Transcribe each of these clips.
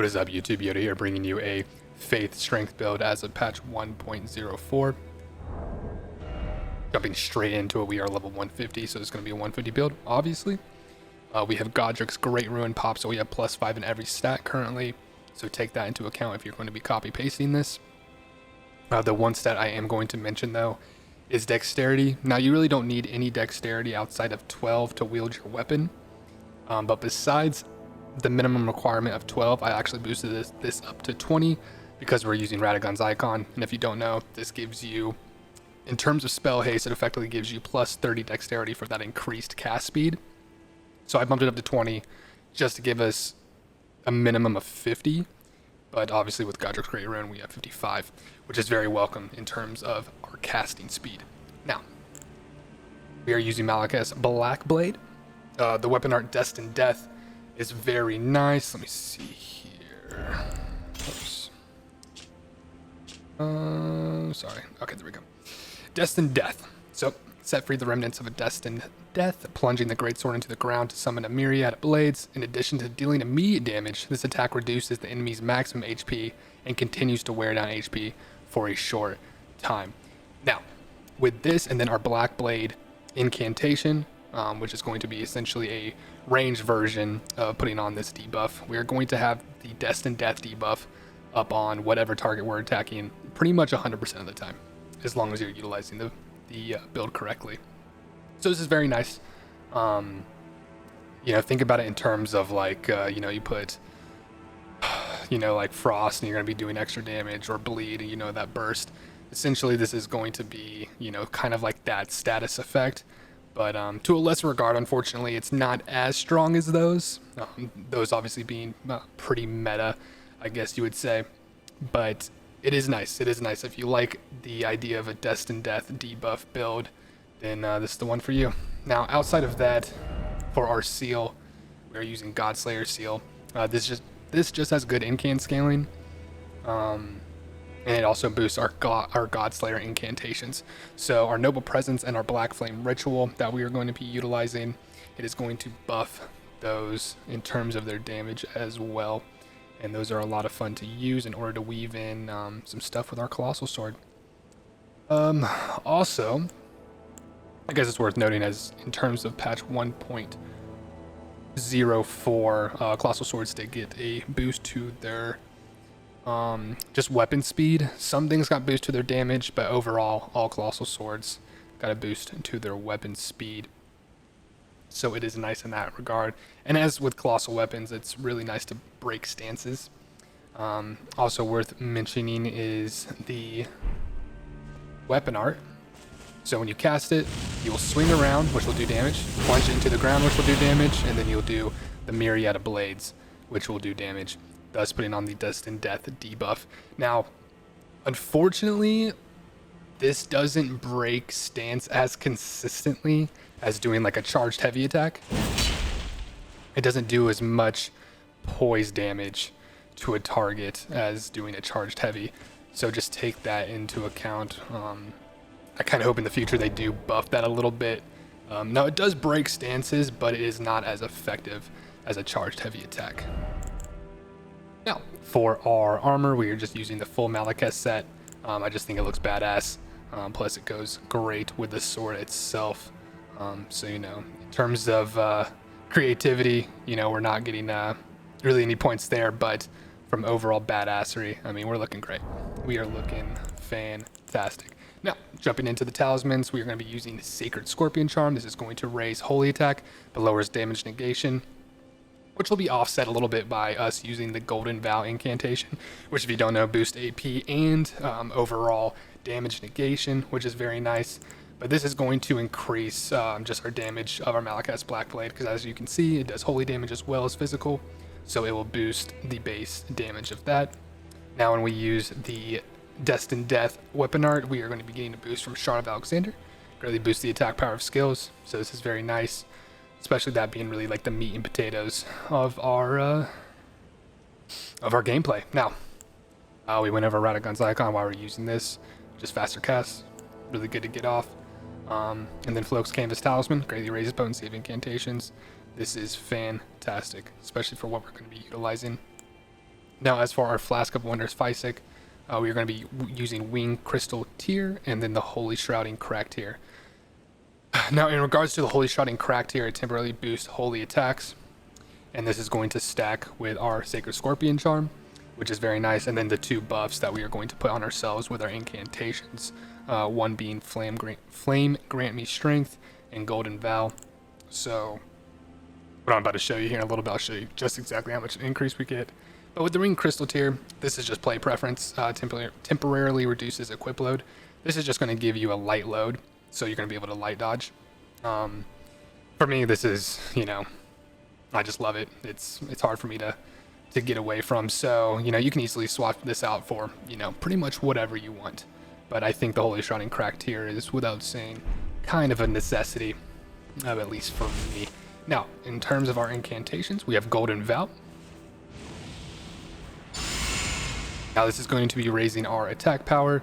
What is up, YouTube? Yoda here, bringing you a Faith Strength build as of patch 1.04. Jumping straight into it, we are level 150, so it's going to be a 150 build, obviously. We have Godric's Great Ruin pop, so we have +5 in every stat currently, so take that into account if you're going to be copy-pasting this. The one stat I am going to mention, though, is Dexterity. Now, you really don't need any Dexterity outside of 12 to wield your weapon, but besides the minimum requirement of 12, I actually boosted this up to 20 because we're using Radagon's icon. And if you don't know, this gives you, in terms of spell haste, it effectively gives you +30 dexterity for that increased cast speed. So I bumped it up to 20 just to give us a minimum of 50. But obviously with Godric's Great Ruin, we have 55, which is very welcome in terms of our casting speed. Now, we are using Malekith's Black Blade. The weapon art Destined Death is very nice. Let me see here. Oops. Sorry. Okay, there we go. Destined Death. So, set free the remnants of a Destined Death, plunging the greatsword into the ground to summon a myriad of blades. In addition to dealing immediate damage, this attack reduces the enemy's maximum HP and continues to wear down HP for a short time. Now, with this and then our Black Blade incantation, which is going to be essentially a ranged version of putting on this debuff, we are going to have the Destined Death debuff up on whatever target we're attacking pretty much 100% of the time, as long as you're utilizing the build correctly. So this is very nice. Think about it in terms of like, you put, like Frost and you're going to be doing extra damage, or Bleed, and that burst. Essentially, this is going to be, kind of like that status effect. But to a lesser regard, unfortunately, it's not as strong as those. Those obviously being pretty meta, I guess you would say. But it is nice. It is nice. If you like the idea of a Destined Death debuff build, then this is the one for you. Now, outside of that, for our seal, we are using Godslayer Seal. This just has good incant scaling. And it also boosts our Godslayer incantations. So our Noble Presence and our Black Flame Ritual that we are going to be utilizing, it is going to buff those in terms of their damage as well. And those are a lot of fun to use in order to weave in some stuff with our Colossal Sword. Also, I guess it's worth noting, as in terms of patch 1.04, Colossal Swords did get a boost to their just weapon speed. Some things got boost to their damage, but overall, all Colossal Swords got a boost to their weapon speed. So it is nice in that regard. And as with Colossal Weapons, it's really nice to break stances. Also worth mentioning is the weapon art. So when you cast it, you will swing around, which will do damage, plunge it into the ground, which will do damage, and then you'll do the myriad of blades, which will do damage, thus putting on the Destined Death debuff. Now, unfortunately, this doesn't break stance as consistently as doing like a charged heavy attack. It doesn't do as much poise damage to a target as doing a charged heavy. So just take that into account. I kind of hope in the future they do buff that a little bit. Now, it does break stances, but it is not as effective as a charged heavy attack. Now, for our armor, we are just using the full Malekith set. I just think it looks badass. Plus, it goes great with the sword itself. So, in terms of creativity, we're not getting really any points there. But from overall badassery, I mean, we're looking great. We are looking fantastic. Now, jumping into the talismans, we are going to be using Sacred Scorpion Charm. This is going to raise Holy Attack, but lowers damage negation, which will be offset a little bit by us using the Golden Vow incantation, which, if you don't know, boosts AP and overall damage negation, which is very nice. But this is going to increase just our damage of our Malekith's Black Blade, because as you can see, it does holy damage as well as physical, so it will boost the base damage of that. Now, when we use the Destined Death weapon art, we are going to be getting a boost from Shard of Alexander. Greatly boosts the attack power of skills, so this is very nice. Especially that being really like the meat and potatoes of our gameplay. Now, we went over Radagon's icon while we're using this. Just faster cast, really good to get off. And then Floke's Canvas Talisman, greatly raises potency of incantations. This is fantastic, especially for what we're going to be utilizing. Now, as for our Flask of Wonders Physic, we are going to be using Wing Crystal tier and then the Holy Shrouding Crack tier. Now, in regards to the Holy Shrouding Crack tier, it temporarily boosts holy attacks, and this is going to stack with our Sacred Scorpion Charm, which is very nice, and then the 2 buffs that we are going to put on ourselves with our incantations, one being Flame Grant Me Strength and Golden Vow. So what I'm about to show you here in a little bit, I'll show you just exactly how much increase we get. But with the Ring Crystal tier, this is just play preference. Temporarily reduces equip load. This is just going to give you a light load, so you're going to be able to light dodge. For me, this is, I just love it. It's hard for me to get away from. So, you can easily swap this out for, pretty much whatever you want. But I think the Holy Shrouding Crack tier is, without saying, kind of a necessity, at least for me. Now, in terms of our incantations, we have Golden Vow. Now, this is going to be raising our attack power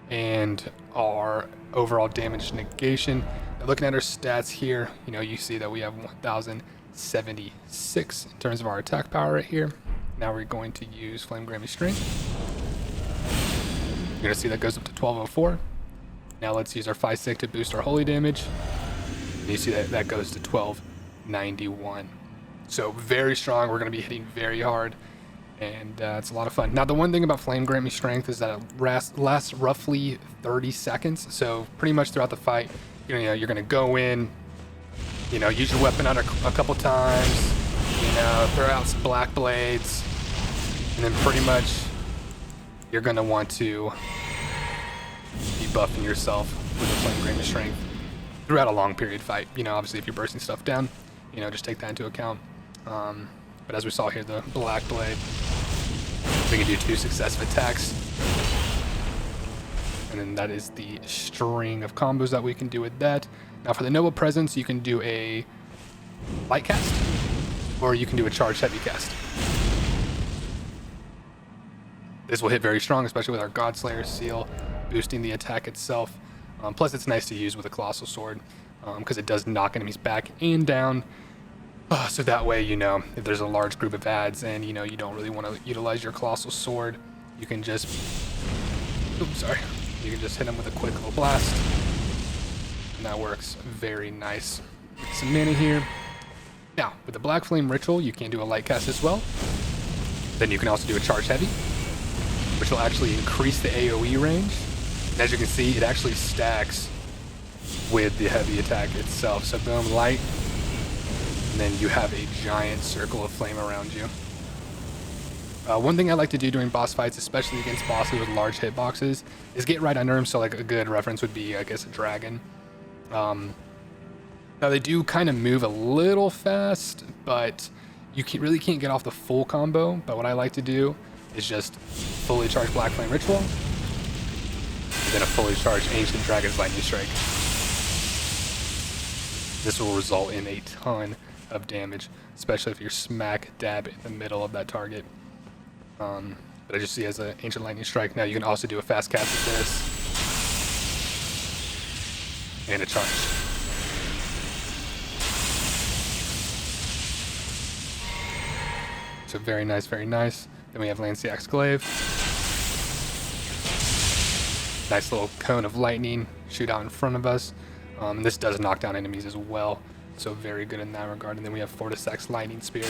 and our overall damage negation. Now, looking at our stats here, you see that we have 1,076 in terms of our attack power right here. Now we're going to use Flame Grant Me Strength. You're going to see that goes up to 1204. Now let's use our Physic to boost our holy damage. And you see that goes to 1291. So very strong. We're going to be hitting very hard, and it's a lot of fun. Now, the one thing about Flame Grant Me Strength is that it lasts roughly 30 seconds. So pretty much throughout the fight, you're going to go in, use your weapon on a couple times, throw out some black blades, and then pretty much you're going to want to be buffing yourself with the Flame Grant Me Strength throughout a long period fight. Obviously if you're bursting stuff down, just take that into account. But as we saw here, the black blade, we can do 2 successive attacks. And then that is the string of combos that we can do with that. Now for the Noble Presence, you can do a light cast, or you can do a charged heavy cast. This will hit very strong, especially with our Godslayer seal, boosting the attack itself. Plus, it's nice to use with a Colossal Sword, because it does knock enemies back and down. So that way, if there's a large group of ads and, you don't really want to utilize your Colossal Sword, you can just... You can just hit them with a quick little blast. And that works very nice. Get some mana here. Now, with the Black Flame Ritual, you can do a light cast as well. Then you can also do a charge heavy, which will actually increase the AoE range. And as you can see, it actually stacks with the heavy attack itself. So boom, light, and then you have a giant circle of flame around you. One thing I like to do during boss fights, especially against bosses with large hitboxes, is get right under them. So like a good reference would be, I guess, a dragon. Now they do kind of move a little fast, but you really can't get off the full combo. But what I like to do is just fully charge Black Flame Ritual, and then a fully charged Ancient Dragon's Lightning Strike. This will result in a ton of damage, especially if you're smack dab in the middle of that target. But I just see as an Ancient Lightning Strike. Now you can also do a fast cast with this, and a charge. So very nice, very nice. Then we have Lanciax Glaive. Nice little cone of lightning shoot out in front of us. And this does knock down enemies as well. So very good in that regard. And then we have Fortissax Lightning Spear.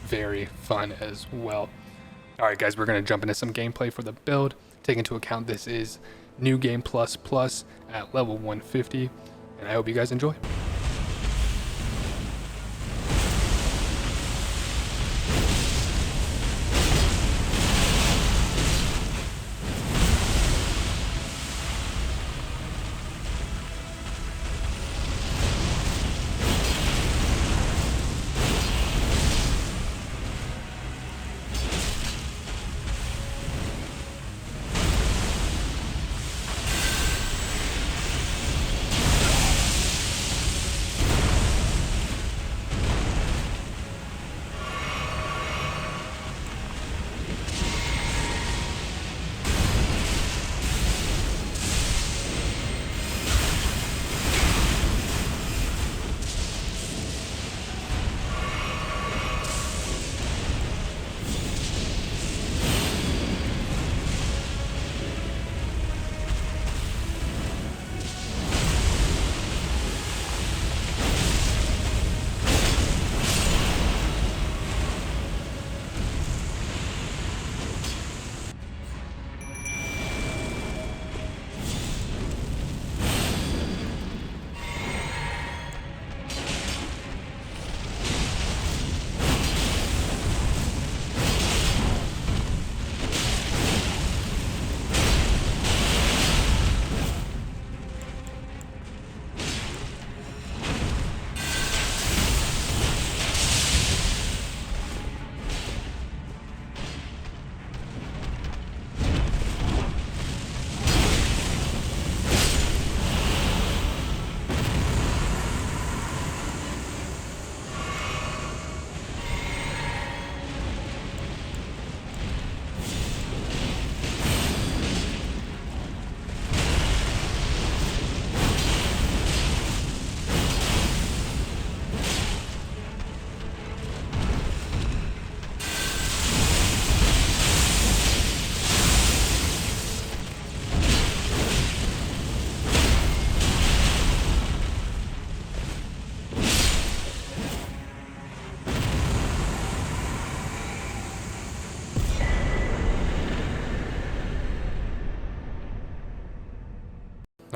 Very fun as well. Alright guys, we're going to jump into some gameplay for the build. Take into account this is New Game Plus Plus at level 150. And I hope you guys enjoy.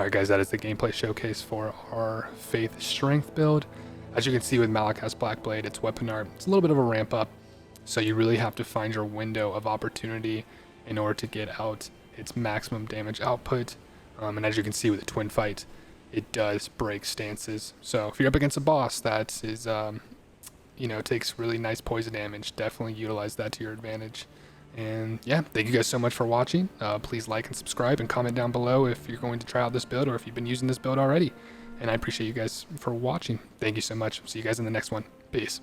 Alright guys, that is the gameplay showcase for our Faith Strength build. As you can see with Malakaz's Blackblade, its weapon art, it's a little bit of a ramp up, so you really have to find your window of opportunity in order to get out its maximum damage output. And as you can see with the twin fight, it does break stances. So if you're up against a boss that is, takes really nice poison damage, definitely utilize that to your advantage. And yeah, thank you guys so much for watching. Please like and subscribe and comment down below if you're going to try out this build or if you've been using this build already. And I appreciate you guys for watching. Thank you so much. See you guys in the next one. Peace.